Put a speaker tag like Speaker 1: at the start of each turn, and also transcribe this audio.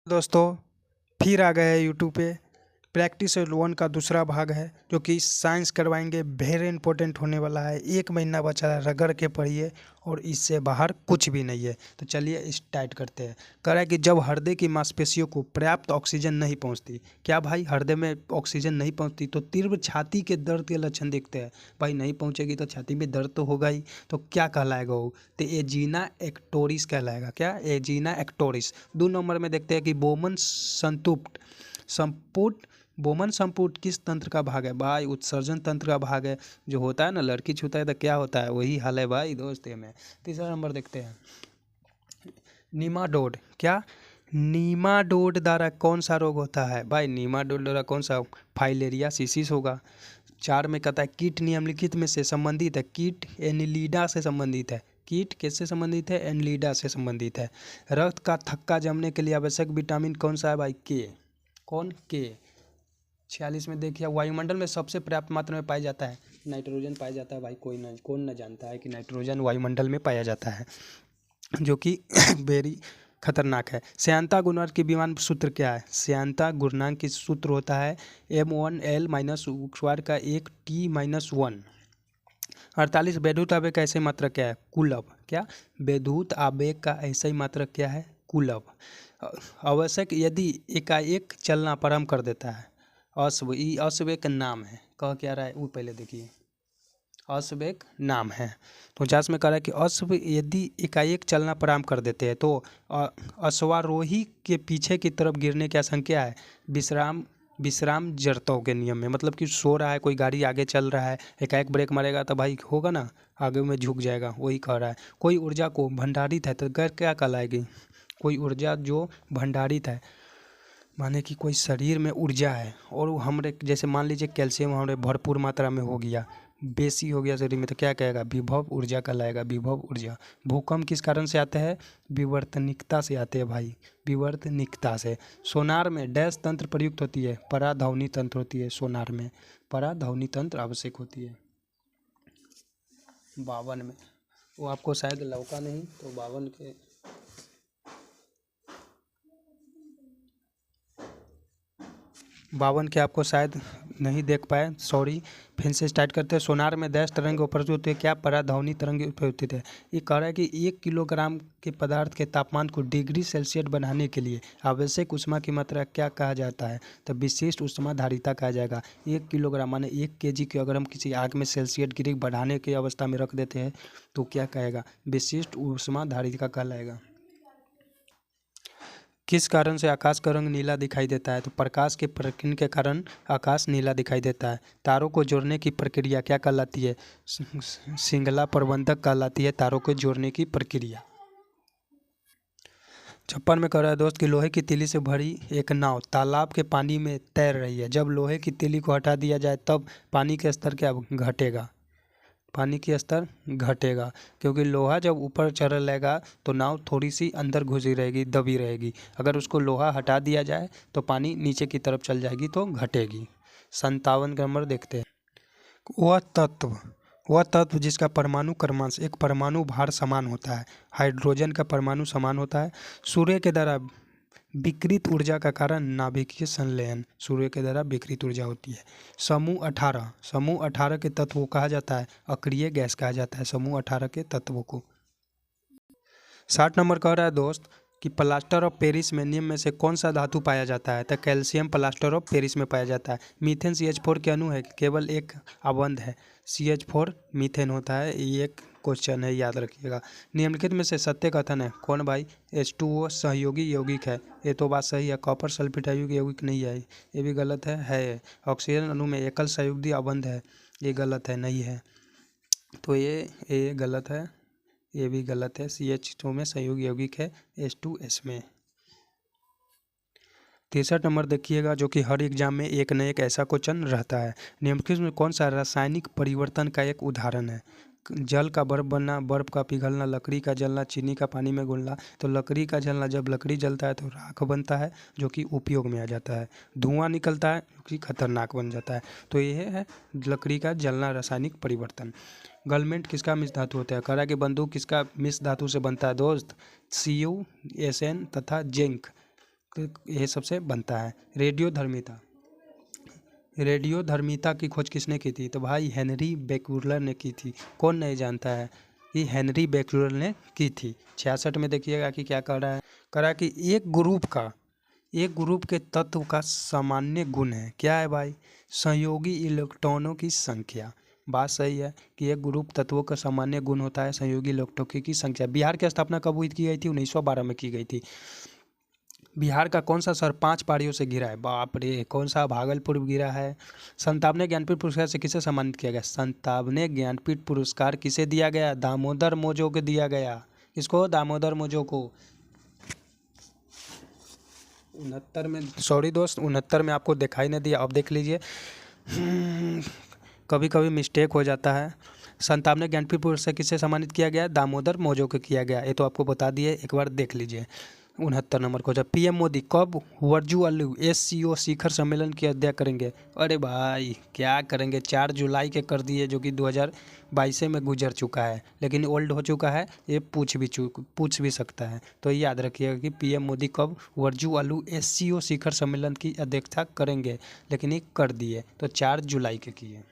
Speaker 1: दोस्तों फिर आ गए हैं यूट्यूब पे। प्रैक्टिस 1 का दूसरा भाग है जो कि साइंस करवाएंगे। वेरी इंपॉर्टेंट होने वाला है। 1 महीना बचा है, रगड़ के पढ़िए और इससे बाहर कुछ भी नहीं है। तो चलिए स्टार्ट करते हैं। कह रहा है कि जब हृदय की मांसपेशियों को पर्याप्त ऑक्सीजन नहीं पहुंचती, क्या भाई हृदय में ऑक्सीजन नहीं पहुंचती तो तीव्र छाती के दर्द के लक्षण दिखते हैं। भाई नहीं पहुंचेगी तो छाती में दर्द तो होगा ही। तो क्या कहलाएगा वो? तो एजीना एक्टोरिस कहलाएगा। क्या? एजीना एक्टोरिस। 2 नंबर में देखते हैं कि बोमन संपुट बोमन संपुट किस तंत्र का भाग है? भाई उत्सर्जन तंत्र का भाग है। जो होता है ना, लड़की छूता है तो क्या होता है, वही हाल है भाई दोस्त ये में। तीसरा नंबर देखते हैं नीमाटोड। क्या? नीमाटोड द्वारा कौन सा रोग होता है? भाई नीमाटोड द्वारा कौन सा? फाइलेरिया सिसिस होगा। 4 में कहता है कीट निम्नलिखित में से संबंधित है। कीट एनिलीडा से संबंधित है। कीट किससे संबंधित है? एनिलीडा से संबंधित है। रक्त का थक्का जमने के लिए आवश्यक विटामिन कौन सा है भाई? के। कौन? के। 46 में देखिए वायुमंडल में सबसे पर्याप्त मात्रा में पाया जाता है। नाइट्रोजन पाया जाता है भाई। कौन न जानता है कि नाइट्रोजन वायुमंडल में पाया जाता है, जो कि वेरी खतरनाक है। श्यानता गुणांक की विमान सूत्र क्या है? श्यानता गुणांक की सूत्र होता है m1l माइनस स्क्वायर का 1t-1। 48 वैद्युत आवेग का ऐसे मात्रक क्या है? कुलब। क्या? वैद्युत आवेग का ऐसा ही मात्रक क्या है? कुलब। आवश्यक यदि एकाएक चलना प्रारंभ कर देता है। अश्वेक का नाम है। कह क्या रहा है वो पहले देखिए। अश्वेक नाम है। तो 50 में कह रहा है कि अश्व यदि एकाएक चलना प्रारंभ कर देते हैं तो अश्वारोही के पीछे की तरफ गिरने की आशंका है। विश्राम जड़त्व के नियम में, मतलब कि सो रहा है कोई, गाड़ी आगे चल रहा है, एकाएक ब्रेक मारेगा तो भाई होगा ना, आगे में झुक जाएगा, वही कह रहा है। कोई ऊर्जा को भंडारित है तो क्या कहलाएगी? कोई ऊर्जा जो भंडारित है, माने कि कोई शरीर में ऊर्जा है और वो हमरे जैसे मान लीजिए कैल्शियम हमारे भरपूर मात्रा में हो गया, बेसी हो गया शरीर में, तो क्या कहेगा? विभव ऊर्जा कहलाएगा। विभव ऊर्जा। भूकंप किस कारण से आते हैं? विवर्तनिकता से आते हैं भाई। विवर्तनिकता से। सोनार में डैश तंत्र प्रयुक्त होती है? पराध्वनि तंत्र होती है सोनार में। पराध्वनि तंत्र आवश्यक होती है। 52 में वो आपको शायद लौका नहीं, तो 52 के आपको शायद नहीं देख पाए, सॉरी। फिर से स्टार्ट करते हैं। सोनार में डैश तरंग उपस्थित होती है? क्या? पराध्वनि तरंग उपस्थित है। ये कह रहा है कि 1 किलोग्राम के पदार्थ के तापमान को डिग्री सेल्सियस बनाने के लिए आवश्यक ऊष्मा की मात्रा क्या कहा जाता है? तो विशिष्ट ऊष्मा धारिता कहा जाएगा। 1 किलोग्राम माने 1 kg को अगर हम किसी आग में सेल्सियस डिग्री बढ़ाने की अवस्था में रख देते हैं तो क्या कहेगा? विशिष्ट ऊष्मा धारिता कहलाएगा। किस कारण से आकाश का रंग नीला दिखाई देता है? तो प्रकाश के प्रकीर्णन के कारण आकाश नीला दिखाई देता है। तारों को जोड़ने की प्रक्रिया क्या कहलाती है? श्रृंखला प्रबंधक कहलाती है तारों को जोड़ने की प्रक्रिया। 56 में कह रहा है दोस्त कि लोहे की तीली से भरी एक नाव तालाब के पानी में तैर रही है। जब लोहे की तीली को हटा दिया जाए तब पानी का स्तर क्या घटेगा? पानी की स्तर घटेगा, क्योंकि लोहा जब ऊपर चढ़ लेगा तो नाव थोड़ी सी अंदर घुसी रहेगी, दबी रहेगी। अगर उसको लोहा हटा दिया जाए तो पानी नीचे की तरफ चल जाएगी तो घटेगी। 57 नंबर देखते हैं। वह तत्व वह तत्व जिसका परमाणु क्रमांश एक परमाणु भार समान होता है। हाइड्रोजन का परमाणु समान होता है। सूर्य के द्वारा विकृत ऊर्जा का कारण नाभिकीय संलयन। सूर्य के द्वारा विकृत ऊर्जा होती है। समूह 18 के तत्वों को कहा जाता है अक्रिय गैस कहा जाता है। समूह 18 के तत्वों को। 60 नंबर कह रहा है दोस्त कि प्लास्टर ऑफ पेरिस में निम्न में से कौन सा धातु पाया जाता है? तो कैल्शियम प्लास्टर ऑफ पेरिस में पाया जाता है। मीथेन CH4 के अणु है, केवल एक अबंध है। CH4 मीथेन होता है। ये एक क्वेश्चन है, याद रखिएगा। निम्नलिखित में से सत्य कथन है? कौन भाई? H2O सहयोगी यौगिक है। ये तो बात सही है। कॉपर सल्फेट अयोगी यौगिक नहीं है, ये भी गलत है। ऑक्सीजन अणु में एकल सहयोगी अबंध है, ये गलत है, नहीं है। तो ये गलत है, ये भी गलत है। CH2 में सहयोगी यौगिक है H2S में। 63 नंबर देखिएगा, जो कि हर एग्जाम में एक न एक ऐसा क्वेश्चन रहता है। निम्नलिखित में कौन सा रासायनिक परिवर्तन का एक उदाहरण है? जल का बर्फ बनना, बर्फ का पिघलना, लकड़ी का जलना, चीनी का पानी में घुलना। तो लकड़ी का जलना, जब लकड़ी जलता है तो राख बनता है जो कि उपयोग में आ जाता है। धुआं निकलता है जो कि खतरनाक बन जाता है। तो ये है लकड़ी का जलना, रासायनिक परिवर्तन। गलमेंट किसका मिश्र धातु होता है? कह रहा है कि बंदूक किसका मिश्र धातु से बनता है दोस्त? CuSN तथा जिंक। ये सबसे बनता है। रेडियोधर्मिता, रेडियोधर्मिता की खोज किसने की थी? तो भाई हेनरी बेक्यूलर ने की थी। कौन नहीं जानता है कि हेनरी बेक्यूलर ने की थी। 66 में देखिएगा कि क्या कर रहा है, कह रहा है कि एक ग्रुप के तत्व का सामान्य गुण है, क्या है भाई? संयोगी इलेक्ट्रॉनों की संख्या। बात सही है कि एक ग्रुप तत्वों का सामान्य गुण होता है संयोगी इलेक्ट्रॉनों की संख्या। बिहार की स्थापना कब हुई की गई थी? 1912 में की गई थी। बिहार का कौन सा शहर 5 पहाड़ियों से घिरा है? बाप रे, कौन सा? भागलपुर घिरा है। 57वें ज्ञानपीठ पुरस्कार से किसे सम्मानित किया गया? 57वें ज्ञानपीठ पुरस्कार किसे दिया गया? दामोदर मोजो को दिया गया। इसको दामोदर मोजो को। 69 में, सॉरी दोस्त, 69 में आपको दिखाई नहीं दिया, अब देख लीजिए। कभी कभी मिस्टेक हो जाता है। 57वें ज्ञानपीठ पुरस्कार किससे सम्मानित किया गया? दामोदर मोजो को किया गया। ये तो आपको बता दिए, एक बार देख लीजिए। 69 नंबर को। जब पीएम मोदी कब वर्चुअल SCO शिखर सम्मेलन की अध्यक्षता करेंगे? अरे भाई क्या करेंगे, 4 जुलाई के कर दिए, जो कि 2022 में गुजर चुका है, लेकिन ओल्ड हो चुका है, ये पूछ भी सकता है। तो ये याद रखिएगा कि पीएम मोदी कब वर्चुअल SCO शिखर सम्मेलन की अध्यक्षता करेंगे, लेकिन ये कर दिए, तो 4 जुलाई के किए।